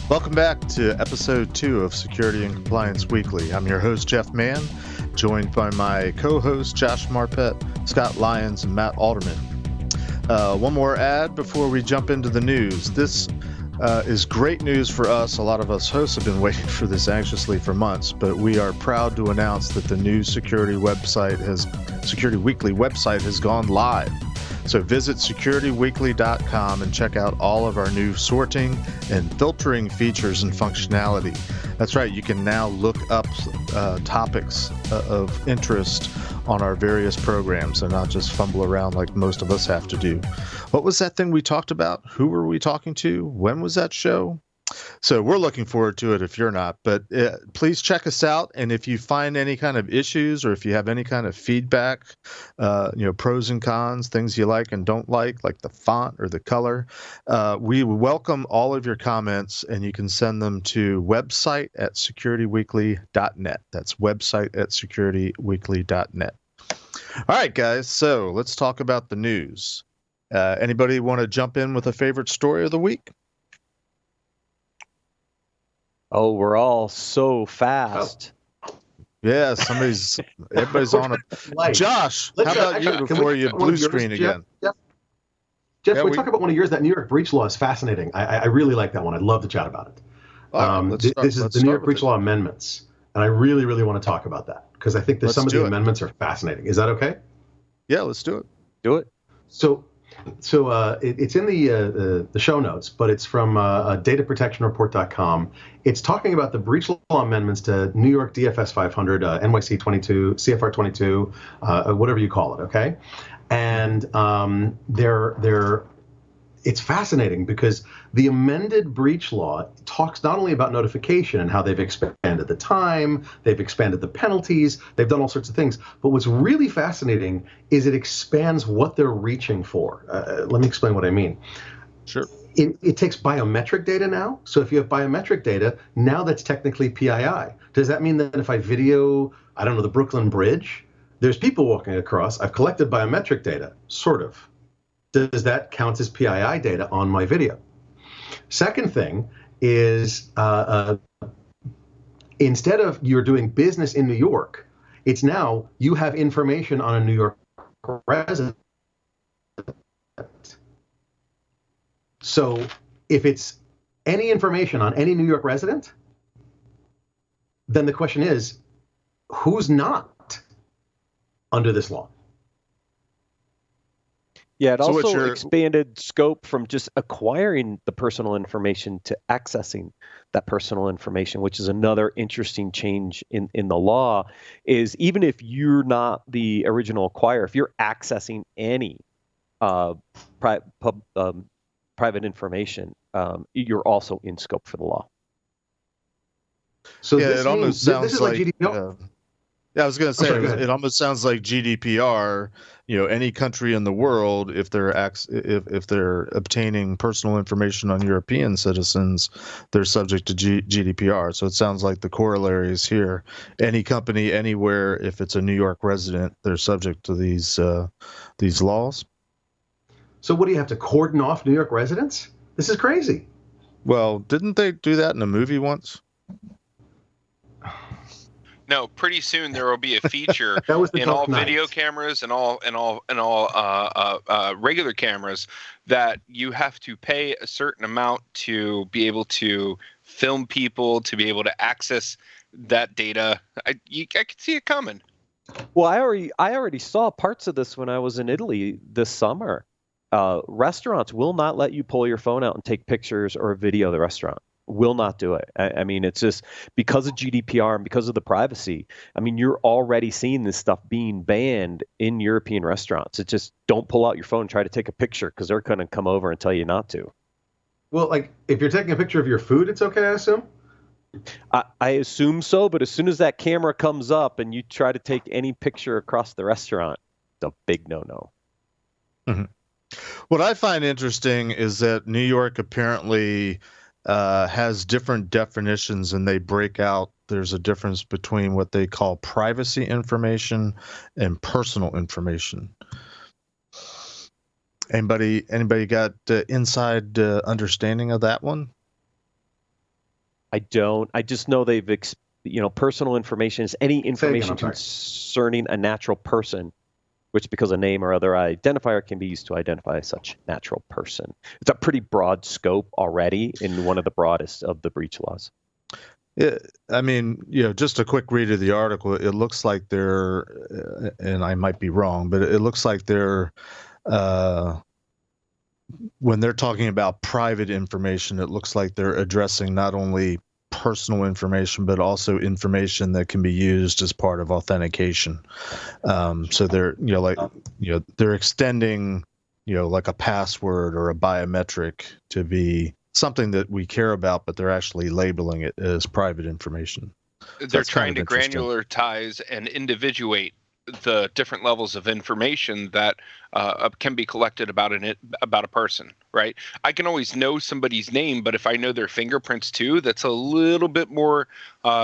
Welcome back to episode 2 of Security and Compliance Weekly. I'm your host, Jeff Mann, joined by my co-hosts, Josh Marpet, Scott Lyons, and Matt Alderman. One more ad before we jump into the news. This is great news for us. A lot of us hosts have been waiting for this anxiously for months, but we are proud to announce that the new Security Weekly website has gone live. So visit securityweekly.com and check out all of our new sorting and filtering features and functionality. That's right, you can now look up topics of interest on our various programs and not just fumble around like most of us have to do. What was that thing we talked about? Who were we talking to? When was that show? So we're looking forward to it if you're not, but please check us out. And if you find any kind of issues or if you have any kind of feedback, pros and cons, things you like and don't like the font or the color, we welcome all of your comments, and you can send them to website@securityweekly.net. That's website@securityweekly.net. All right, guys. So let's talk about the news. Anybody want to jump in with a favorite story of the week? Oh, we're all so fast. Yeah, everybody's on it. Josh, how about you before you blue screen again? Jeff, can we talk about one of yours? That New York breach law is fascinating. I really like that one. I'd love to chat about it. This is the New York breach law amendments, and I really, really want to talk about that because I think that some of the amendments are fascinating. Is that okay? Yeah, let's do it. Do it. So it's in the show notes, but it's from dataprotectionreport.com. It's talking about the breach law amendments to New York DFS 500, NYC 22, CFR 22, whatever you call it, okay? And it's fascinating because the amended breach law talks not only about notification and how they've expanded the time, they've expanded the penalties, they've done all sorts of things. But what's really fascinating is it expands what they're reaching for. Let me explain what I mean. Sure. It takes biometric data now. So if you have biometric data, now that's technically PII. Does that mean that if I video, the Brooklyn Bridge, there's people walking across, I've collected biometric data, sort of. Does that count as PII data on my video? Second thing is instead of you're doing business in New York, it's now you have information on a New York resident. So if it's any information on any New York resident, then the question is, who's not under this law? Yeah, it also expanded scope from just acquiring the personal information to accessing that personal information, which is another interesting change in the law, is even if you're not the original acquirer, if you're accessing any private information, you're also in scope for the law. So yeah, it almost sounds like GDPR. Yeah, I was going to say, it almost sounds like GDPR. Any country in the world, if they're obtaining personal information on European citizens, they're subject to GDPR. So it sounds like the corollary is here. Any company anywhere, if it's a New York resident, they're subject to these laws. So what do you have to cordon off New York residents? This is crazy. Well, didn't they do that in a movie once? No, pretty soon there will be a feature in all video cameras and all regular cameras that you have to pay a certain amount to be able to film people, to be able to access that data. I could see it coming. Well, I already saw parts of this when I was in Italy this summer. Restaurants will not let you pull your phone out and take pictures or video of the restaurant. Will not do it. I mean, it's just because of GDPR and because of the privacy. I mean, you're already seeing this stuff being banned in European restaurants. It's just don't pull out your phone and try to take a picture because they're going to come over and tell you not to. Well, like if you're taking a picture of your food, it's okay, I assume? I assume so, but as soon as that camera comes up and you try to take any picture across the restaurant, it's a big no-no. Mm-hmm. What I find interesting is that New York apparently has different definitions, and they break out. There's a difference between what they call privacy information and personal information. Anybody got inside understanding of that one? I don't. I just know personal information is any information I'm sorry. concerning a natural person, which because a name or other identifier can be used to identify such natural person. It's a pretty broad scope already in one of the broadest of the breach laws. Yeah, I mean, just a quick read of the article. It looks like they're, and I might be wrong, but it looks like they're, when they're talking about private information, it looks like they're addressing not only personal information, but also information that can be used as part of authentication. So they're, they're extending, like a password or a biometric to be something that we care about, but they're actually labeling it as private information. They're trying to granularize and individuate the different levels of information that can be collected about a person, right? I can always know somebody's name, but if I know their fingerprints too, that's a little bit more. It's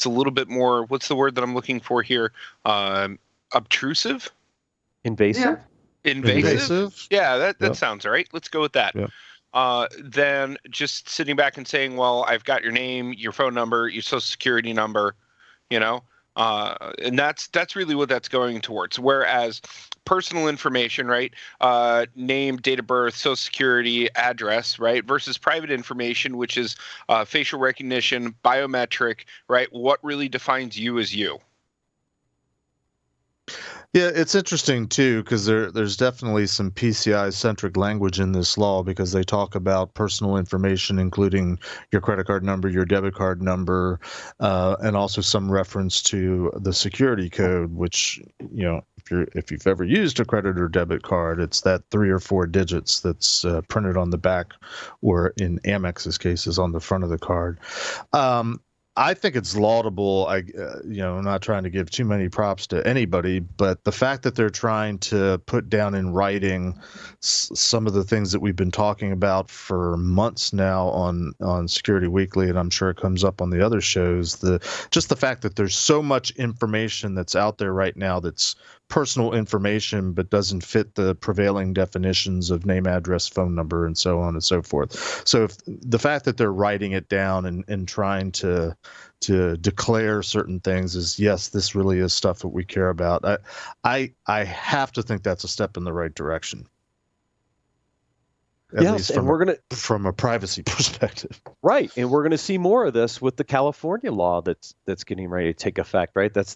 a little bit more. What's the word that I'm looking for here? Obtrusive. Invasive. Yeah. Invasive. Yeah, that Yep. sounds right. Let's go with that. Yep. Then just sitting back and saying, well, I've got your name, your phone number, your social security number, and that's really what that's going towards. Whereas personal information, right? Name, date of birth, social security, address, right? Versus private information, which is facial recognition, biometric, right? What really defines you as you? Yeah, it's interesting too, because there's definitely some PCI-centric language in this law, because they talk about personal information, including your credit card number, your debit card number, and also some reference to the security code, which, if you've ever used a credit or debit card, it's that 3 or 4 digits that's printed on the back, or in Amex's case, is on the front of the card. I think it's laudable. I'm not trying to give too many props to anybody, but the fact that they're trying to put down in writing some of the things that we've been talking about for months now on Security Weekly, and I'm sure it comes up on the other shows, just the fact that there's so much information that's out there right now that's personal information but doesn't fit the prevailing definitions of name, address, phone number, and so on and so forth. So if the fact that they're writing it down and trying to declare certain things is, yes, this really is stuff that we care about, I have to think that's a step in the right direction. At least from a privacy perspective. Right, and we're going to see more of this with the California law that's getting ready to take effect, right? That's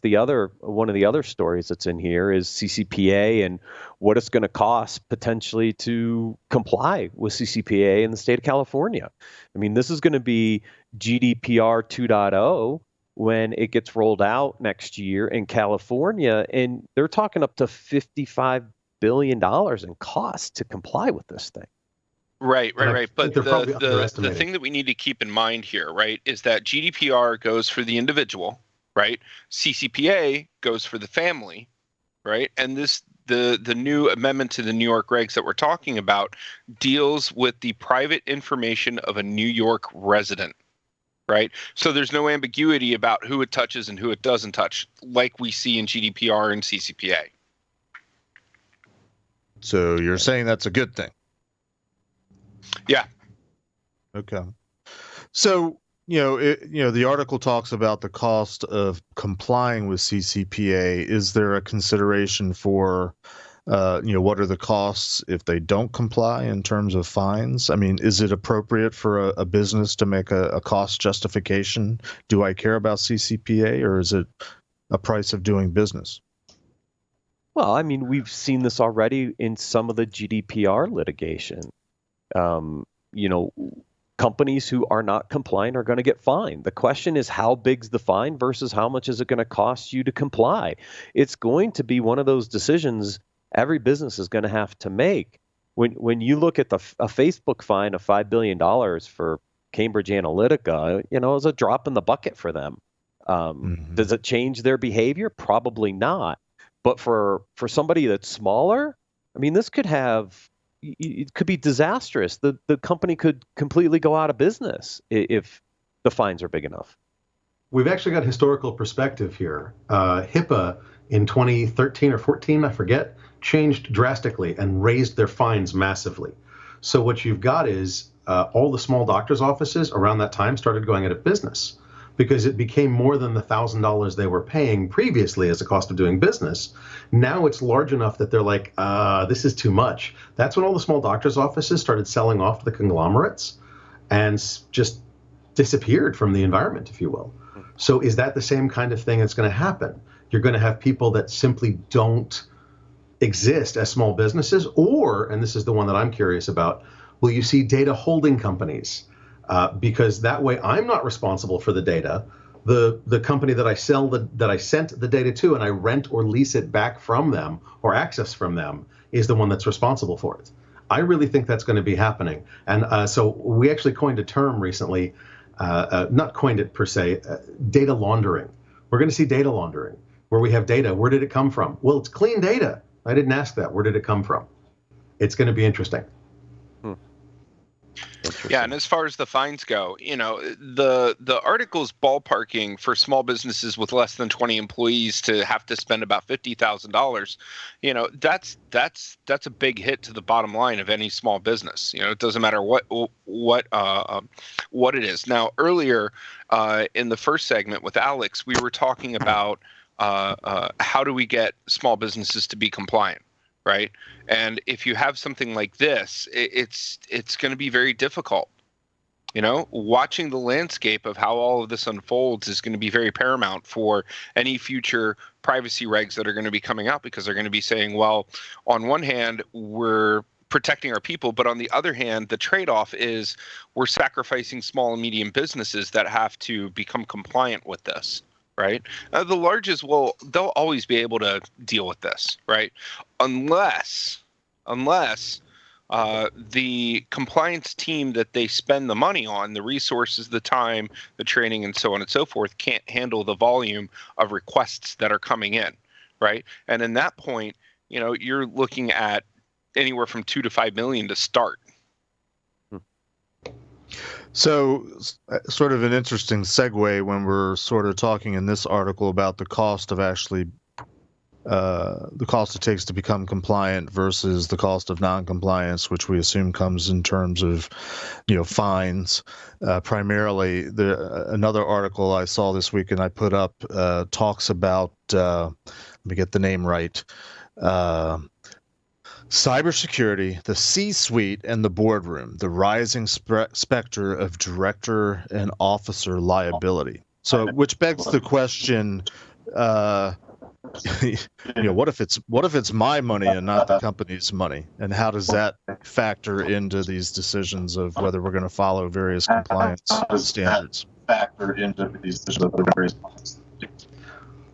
one of the other stories that's in here is CCPA and what it's going to cost potentially to comply with CCPA in the state of California. I mean, this is going to be GDPR 2.0 when it gets rolled out next year in California, and they're talking up to $55 billion in costs to comply with this thing. Right. But the thing that we need to keep in mind here, right, is that GDPR goes for the individual, right? CCPA goes for the family, right? And the new amendment to the New York regs that we're talking about deals with the private information of a New York resident, right? So there's no ambiguity about who it touches and who it doesn't touch, like we see in GDPR and CCPA. So you're saying that's a good thing? Yeah. Okay. So, the article talks about the cost of complying with CCPA. Is there a consideration for, what are the costs if they don't comply in terms of fines? I mean, is it appropriate for a business to make a cost justification? Do I care about CCPA, or is it a price of doing business? Well, I mean, we've seen this already in some of the GDPR litigation. Companies who are not compliant are going to get fined. The question is, how big's the fine versus how much is it going to cost you to comply? It's going to be one of those decisions every business is going to have to make. When you look at a Facebook fine of $5 billion for Cambridge Analytica, it's a drop in the bucket for them. Does it change their behavior? Probably not. But for somebody that's smaller, I mean, this could have. It could be disastrous. The company could completely go out of business if the fines are big enough. We've actually got historical perspective here. HIPAA in 2013 or 14, I forget, changed drastically and raised their fines massively. So what you've got is all the small doctors' offices around that time started going out of business because it became more than the $1,000 they were paying previously as a cost of doing business. Now it's large enough that they're like, this is too much. That's when all the small doctors' offices started selling off to the conglomerates and just disappeared from the environment, if you will. So is that the same kind of thing that's going to happen? You're going to have people that simply don't exist as small businesses, or, and this is the one that I'm curious about, will you see data holding companies? Because that way I'm not responsible for the data. The company that I sent the data to and I rent or lease it back from them or access from them is the one that's responsible for it. I really think that's going to be happening. And so we actually coined a term recently, not coined it per se, data laundering. We're going to see data laundering where we have data. Where did it come from? Well, it's clean data. I didn't ask that. Where did it come from? It's going to be interesting. Yeah, and as far as the fines go, the article's ballparking for small businesses with less than 20 employees to have to spend about $50,000. That's a big hit to the bottom line of any small business. It doesn't matter what it is. Now, earlier in the first segment with Alex, we were talking about how do we get small businesses to be compliant, right? And if you have something like this, it's going to be very difficult. Watching the landscape of how all of this unfolds is going to be very paramount for any future privacy regs that are going to be coming out, because they're going to be saying, well, on one hand, we're protecting our people, but on the other hand, the trade-off is we're sacrificing small and medium businesses that have to become compliant with this. Right? The larges they'll always be able to deal with this, right? Unless the compliance team that they spend the money on, the resources, the time, the training, and so on and so forth, can't handle the volume of requests that are coming in, right? And in that point, you're looking at anywhere from 2 to 5 million to start. So, sort of an interesting segue when we're sort of talking in this article about the cost of actually, the cost it takes to become compliant versus the cost of non-compliance, which we assume comes in terms of, fines. Primarily, another article I saw this week and I put up talks about, let me get the name right, Cybersecurity, the C-suite, and the boardroom, the rising specter of director and officer liability. So, which begs the question, what if it's my money and not the company's money, and how does that factor into these decisions of whether we're going to follow various compliance standards?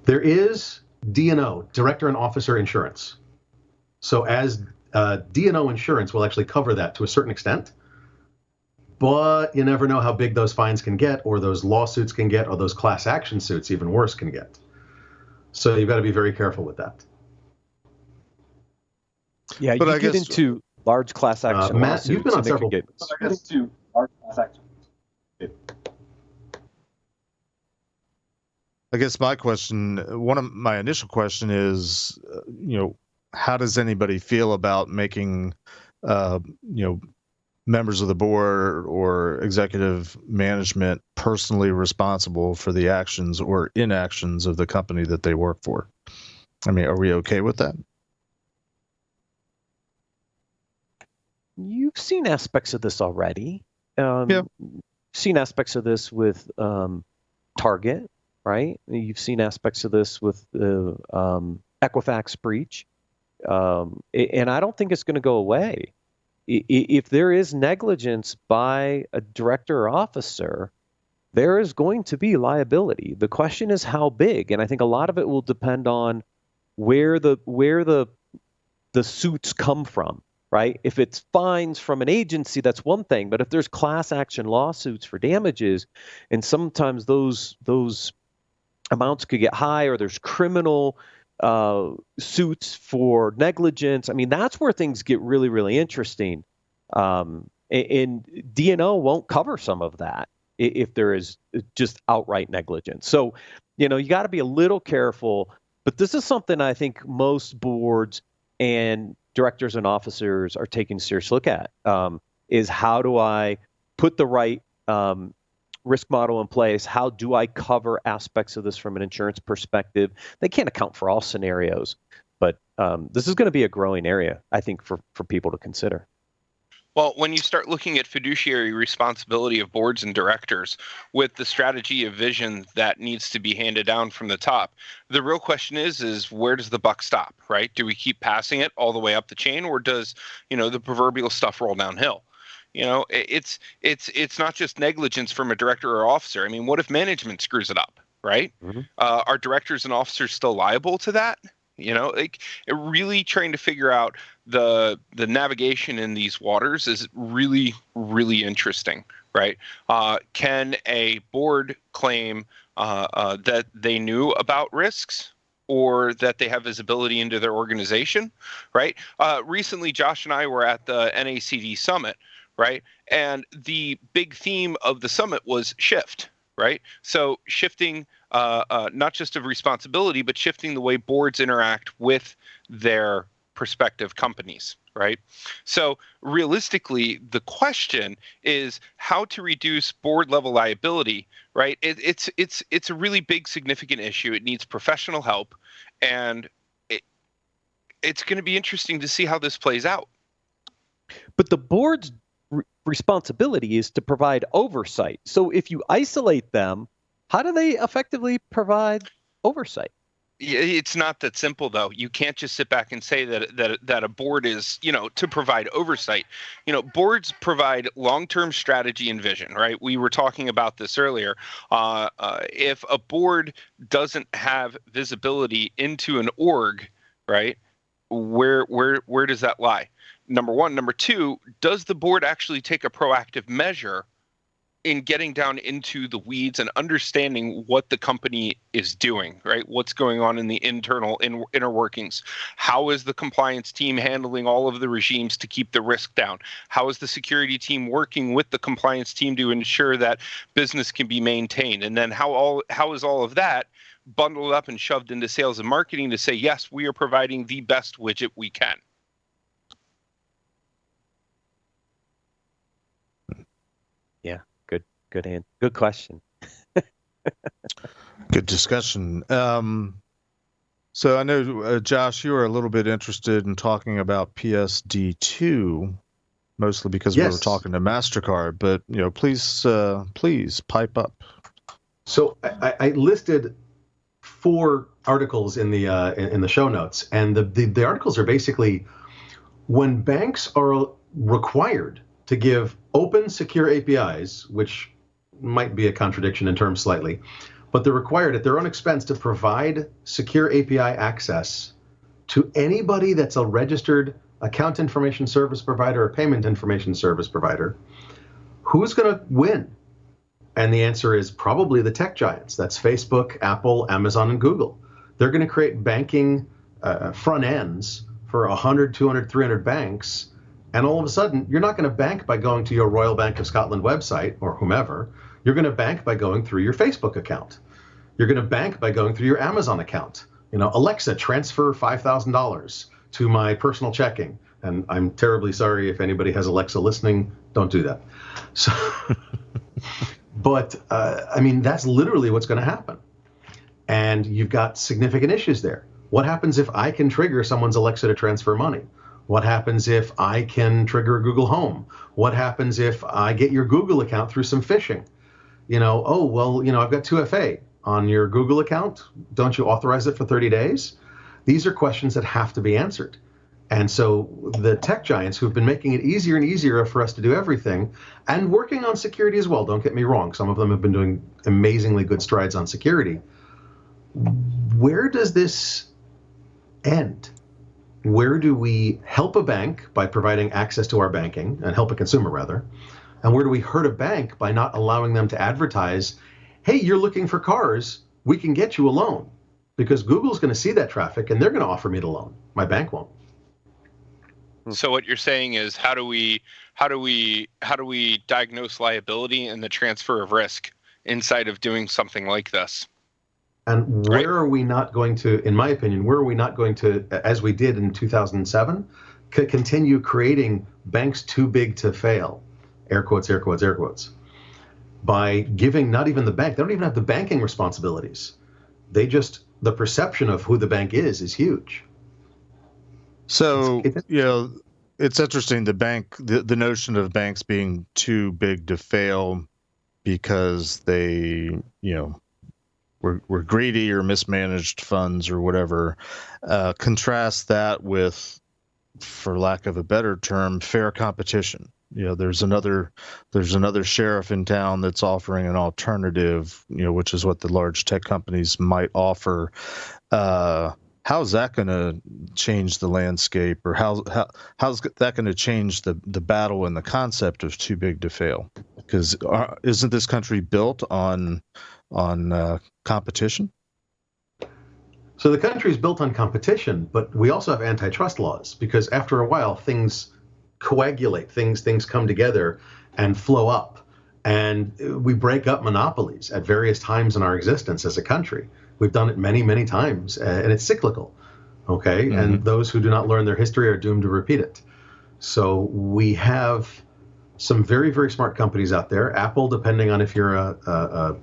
There is D&O, director and officer insurance. So as D&O insurance will actually cover that to a certain extent, but you never know how big those fines can get, or those lawsuits can get, or those class action suits, even worse, can get. So you've got to be very careful with that. Yeah, but you get into large class action Matt, lawsuits. you've been on several. I guess one of my initial question is, how does anybody feel about making, members of the board or executive management personally responsible for the actions or inactions of the company that they work for? I mean, are we okay with that? You've seen aspects of this already. Yeah. Seen aspects of this with Target, right? You've seen aspects of this with the Equifax breach. And I don't think it's going to go away. If there is negligence by a director or officer, there is going to be liability. The question is how big, and I think a lot of it will depend on where the suits come from, right? If it's fines from an agency, that's one thing, but if there's class action lawsuits for damages, and sometimes those amounts could get high, or there's criminal suits for negligence. I mean, that's where things get really, really interesting. And D&O won't cover some of that if there is just outright negligence. So, you got to be a little careful. But this is something I think most boards and directors and officers are taking a serious look at. is how do I put the right risk model in place? How do I cover aspects of this from an insurance perspective? They can't account for all scenarios, but this is going to be a growing area, I think, for people to consider. Well, when you start looking at fiduciary responsibility of boards and directors with the strategy of vision that needs to be handed down from the top, the real question is where does the buck stop, right? Do we keep passing it all the way up the chain, or does, the proverbial stuff roll downhill? It's not just negligence from a director or officer. I mean, what if management screws it up, right? Mm-hmm. Are directors and officers still liable to that? Really trying to figure out the navigation in these waters is really, really interesting, right? Can a board claim that they knew about risks or that they have visibility into their organization, right? Recently, Josh and I were at the NACD Summit, right? And the big theme of the summit was shift, right? So shifting not just of responsibility, but shifting the way boards interact with their prospective companies, right? So realistically, the question is how to reduce board level liability, right? It's a really big, significant issue. It needs professional help, and it's going to be interesting to see how this plays out. But the board's responsibility is to provide oversight. So if you isolate them, how do they effectively provide oversight? It's not that simple, though. You can't just sit back and say that a board is, to provide oversight. Boards provide long-term strategy and vision, right? We were talking about this earlier. If a board doesn't have visibility into an org, right, where does that lie? Number one. Number two, does the board actually take a proactive measure in getting down into the weeds and understanding what the company is doing, right? What's going on in the inner workings? How is the compliance team handling all of the regimes to keep the risk down? How is the security team working with the compliance team to ensure that business can be maintained? And then how is all of that bundled up and shoved into sales and marketing to say, yes, we are providing the best widget we can? Yeah, good question. Good discussion. So I know, Josh, you were a little bit interested in talking about PSD2, mostly because we were talking to MasterCard. But please pipe up. So I listed 4 articles in the show notes, and the articles are basically when banks are required to give open, secure APIs, which might be a contradiction in terms slightly, but they're required at their own expense to provide secure API access to anybody that's a registered account information service provider or payment information service provider. Who's going to win? And the answer is probably the tech giants. That's Facebook, Apple, Amazon, and Google. They're going to create banking front ends for 100, 200, 300 banks. And all of a sudden, you're not going to bank by going to your Royal Bank of Scotland website or whomever. You're going to bank by going through your Facebook account. You're going to bank by going through your Amazon account. Alexa, transfer $5,000 to my personal checking. And I'm terribly sorry if anybody has Alexa listening. Don't do that. So, but that's literally what's going to happen. And you've got significant issues there. What happens if I can trigger someone's Alexa to transfer money? What happens if I can trigger Google Home? What happens if I get your Google account through some phishing? I've got 2FA on your Google account. Don't you authorize it for 30 days? These are questions that have to be answered. And so the tech giants who've been making it easier and easier for us to do everything and working on security as well, don't get me wrong, some of them have been doing amazingly good strides on security. Where does this end? Where do we help a bank by providing access to our banking, and help a consumer rather? And where do we hurt a bank by not allowing them to advertise, hey, you're looking for cars, we can get you a loan? Because Google's going to see that traffic and they're going to offer me the loan. My bank won't. So what you're saying is how do we diagnose liability and the transfer of risk inside of doing something like this? And where are we not going to, in my opinion, as we did in 2007, continue creating banks too big to fail, air quotes, air quotes, air quotes, by giving not even the bank, they don't even have the banking responsibilities. The perception of who the bank is huge. So, it's interesting, the notion of banks being too big to fail because they, were greedy or mismanaged funds or whatever. Contrast that with, for lack of a better term, fair competition. There's another sheriff in town that's offering an alternative, which is what the large tech companies might offer. How's that going to change the landscape, or how's that going to change the battle and the concept of too big to fail? Because isn't this country built on competition? So the country is built on competition, but we also have antitrust laws, because after a while things coagulate, things come together and flow up, and we break up monopolies at various times in our existence as a country. We've done it many, many times, and it's cyclical, okay? Mm-hmm. And those who do not learn their history are doomed to repeat it. So we have some very, very smart companies out there. Apple, depending on if you're an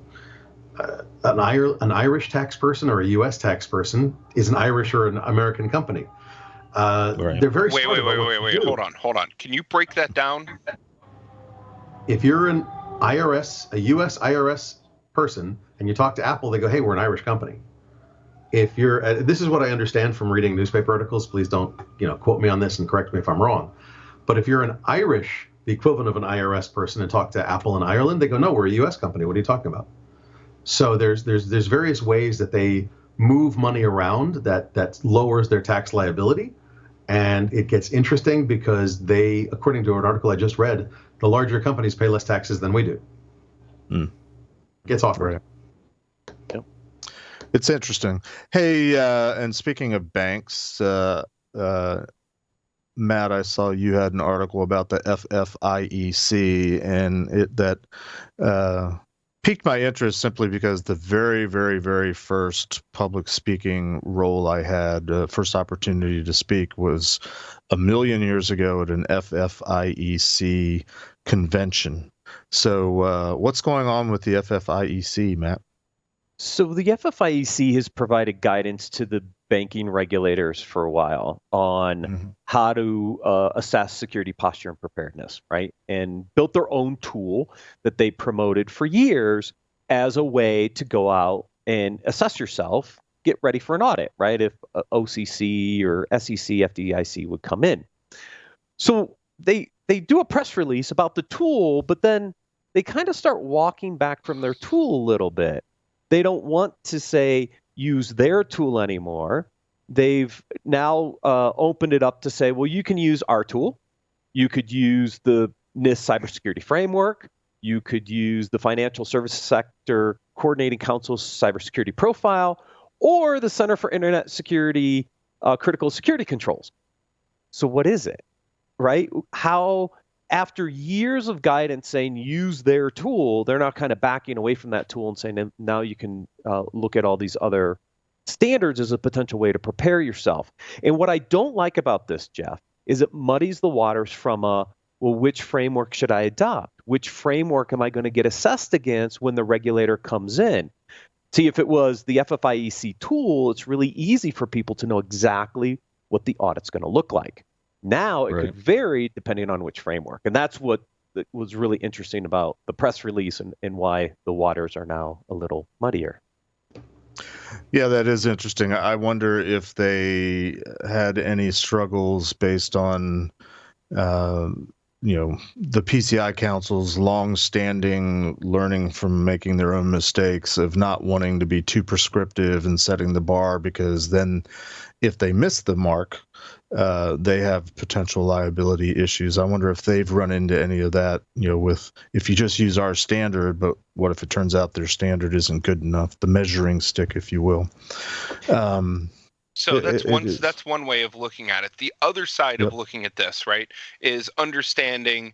Irish tax person or a U.S. tax person, is an Irish or an American company. Right. They're very smart. Wait. Hold on. Can you break that down? If you're an IRS, a U.S. IRS person, and you talk to Apple, they go, "Hey, we're an Irish company." If you're, this is what I understand from reading newspaper articles. Please don't, quote me on this and correct me if I'm wrong. But if you're an Irish, the equivalent of an IRS person, and talk to Apple in Ireland, they go, "No, we're a U.S. company. What are you talking about?" So there's various ways that they move money around that lowers their tax liability. And it gets interesting because they, according to an article I just read, the larger companies pay less taxes than we do. It gets awkward. Right. Yep. It's interesting. Hey, and speaking of banks, Matt, I saw you had an article about the FFIEC, and that piqued my interest simply because the very, very, very first public speaking role I had, first opportunity to speak, was a million years ago at an FFIEC convention. So what's going on with the FFIEC, Matt? So the FFIEC has provided guidance to the banking regulators for a while on how to assess security posture and preparedness, right? And built their own tool that they promoted for years as a way to go out and assess yourself, get ready for an audit, right? If OCC or SEC, FDIC would come in. So they do a press release about the tool, but then they kind of start walking back from their tool a little bit. They don't want to say use their tool anymore. They've now opened it up to say, well, you can use our tool. You could use the NIST Cybersecurity Framework. You could use the Financial Services Sector Coordinating Council's Cybersecurity Profile, or the Center for Internet Security Critical Security Controls. So what is it, right? How, after years of guidance saying use their tool, they're now kind of backing away from that tool and saying now you can look at all these other standards as a potential way to prepare yourself. And what I don't like about this, Jeff, is it muddies the waters from which framework should I adopt? Which framework am I going to get assessed against when the regulator comes in? See, if it was the FFIEC tool, it's really easy for people to know exactly what the audit's going to look like. Now it could vary depending on which framework. And that's what was really interesting about the press release and why the waters are now a little muddier. Yeah, that is interesting. I wonder if they had any struggles based on, the PCI Council's long-standing learning from making their own mistakes of not wanting to be too prescriptive and setting the bar, because then if they miss the mark, they have potential liability issues. I wonder if they've run into any of that, with if you just use our standard, but what if it turns out their standard isn't good enough, the measuring stick, if you will. So that's one way of looking at it. The other side of looking at this, right, is understanding,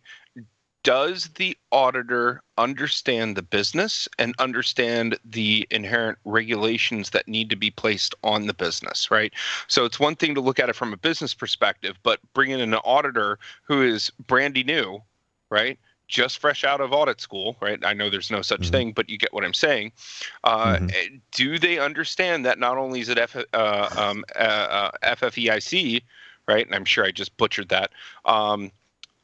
does the auditor understand the business and understand the inherent regulations that need to be placed on the business, right? So it's one thing to look at it from a business perspective, but bringing in an auditor who is brandy new, right? Just fresh out of audit school, right? I know there's no such thing, but you get what I'm saying. Do they understand that not only is it FFEIC, right? And I'm sure I just butchered that.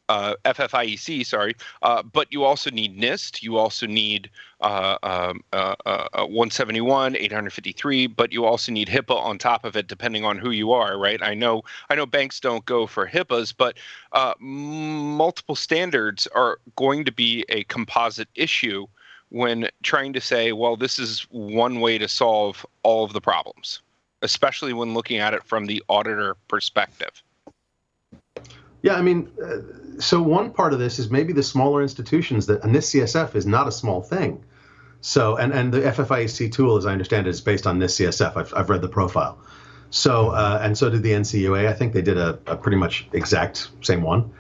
FFIEC, sorry, but you also need NIST, you also need 171, 853, but you also need HIPAA on top of it, depending on who you are, right? I know banks don't go for HIPAAs, but multiple standards are going to be a composite issue when trying to say, well, this is one way to solve all of the problems, especially when looking at it from the auditor perspective. Yeah, I mean, so one part of this is maybe the smaller institutions that, and NIST CSF is not a small thing. So, and the FFIEC tool, as I understand it, is based on NIST CSF. I've read the profile. So, and so did the NCUA. I think they did a pretty much exact same one.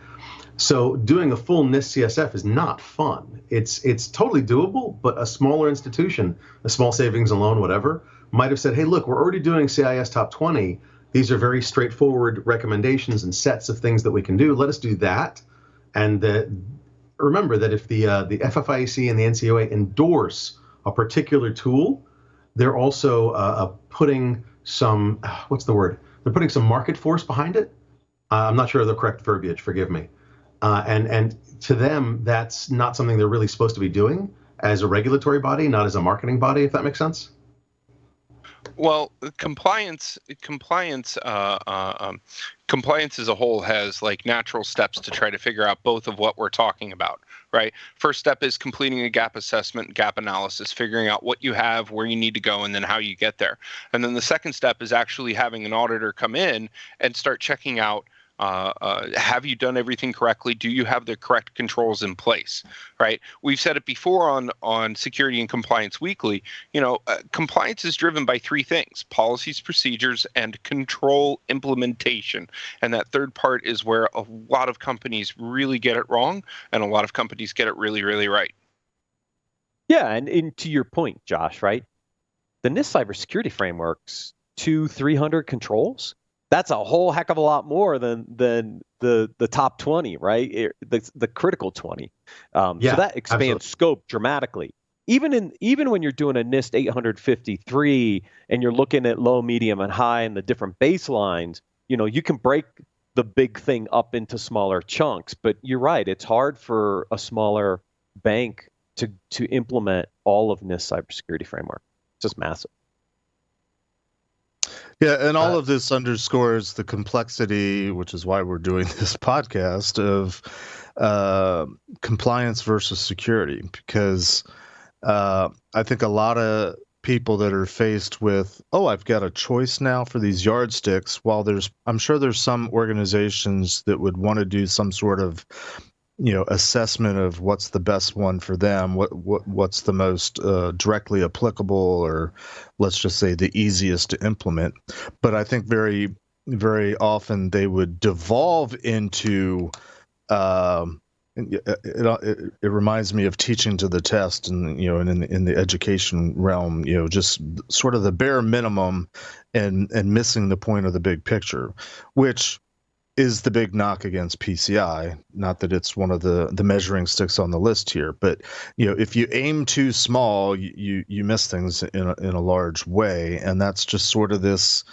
So doing a full NIST CSF is not fun. It's totally doable, but a smaller institution, a small savings and loan, whatever, might have said, hey, look, we're already doing CIS Top 20. These are very straightforward recommendations and sets of things that we can do. Let us do that. And remember that if the FFIEC and the NCUA endorse a particular tool, they're also putting some, what's the word? They're putting some market force behind it. I'm not sure of the correct verbiage, forgive me. And to them, that's not something they're really supposed to be doing as a regulatory body, not as a marketing body, if that makes sense. Well, compliance as a whole has like natural steps to try to figure out both of what we're talking about, right? First step is completing a gap assessment, gap analysis, figuring out what you have, where you need to go, and then how you get there. And then the second step is actually having an auditor come in and start checking out, have you done everything correctly? Do you have the correct controls in place, right? We've said it before on Security and Compliance Weekly, compliance is driven by three things: policies, procedures, and control implementation. And that third part is where a lot of companies really get it wrong, and a lot of companies get it really, really right. Yeah, and to your point, Josh, right? The NIST cybersecurity framework's 200-300 controls. That's a whole heck of a lot more than the top 20, right? The critical 20. So that expands absolutely. Scope dramatically. Even when you're doing a NIST 853 and you're looking at low, medium, and high and the different baselines, you can break the big thing up into smaller chunks. But you're right, it's hard for a smaller bank to implement all of NIST cybersecurity framework. It's just massive. Yeah, and all of this underscores the complexity, which is why we're doing this podcast, of compliance versus security. Because I think a lot of people that are faced with, I've got a choice now for these yardsticks, while I'm sure there's some organizations that would want to do some sort of assessment of what's the best one for them, what's the most directly applicable, or let's just say the easiest to implement. But I think very, very often they would devolve into it reminds me of teaching to the test, and in the education realm, just sort of the bare minimum and missing the point of the big picture, which is the big knock against PCI. Not that it's one of the measuring sticks on the list here, but if you aim too small, you miss things in a large way, and that's just sort of this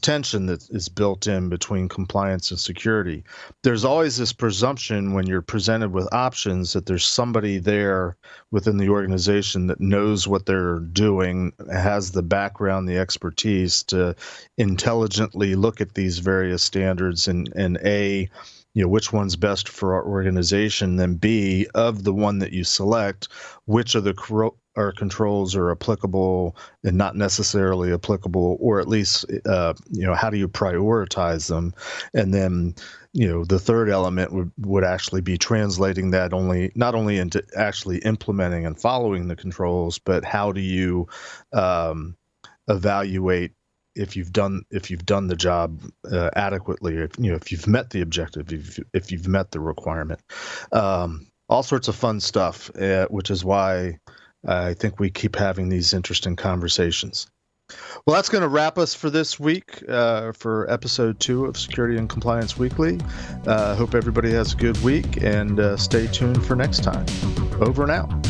tension that is built in between compliance and security. There's always this presumption when you're presented with options that there's somebody there within the organization that knows what they're doing, has the background, the expertise to intelligently look at these various standards and which one's best for our organization, then B, of the one that you select, which of the controls are applicable and not necessarily applicable, or at least, how do you prioritize them? And then, the third element would actually be translating that not only into actually implementing and following the controls, but how do you evaluate if you've done the job adequately, if you've met the objective, if you've met the requirement. all sorts of fun stuff, which is why I think we keep having these interesting conversations. Well, that's going to wrap us for this week for episode 2 of Security and Compliance Weekly. Hope everybody has a good week, and stay tuned for next time. Over and out.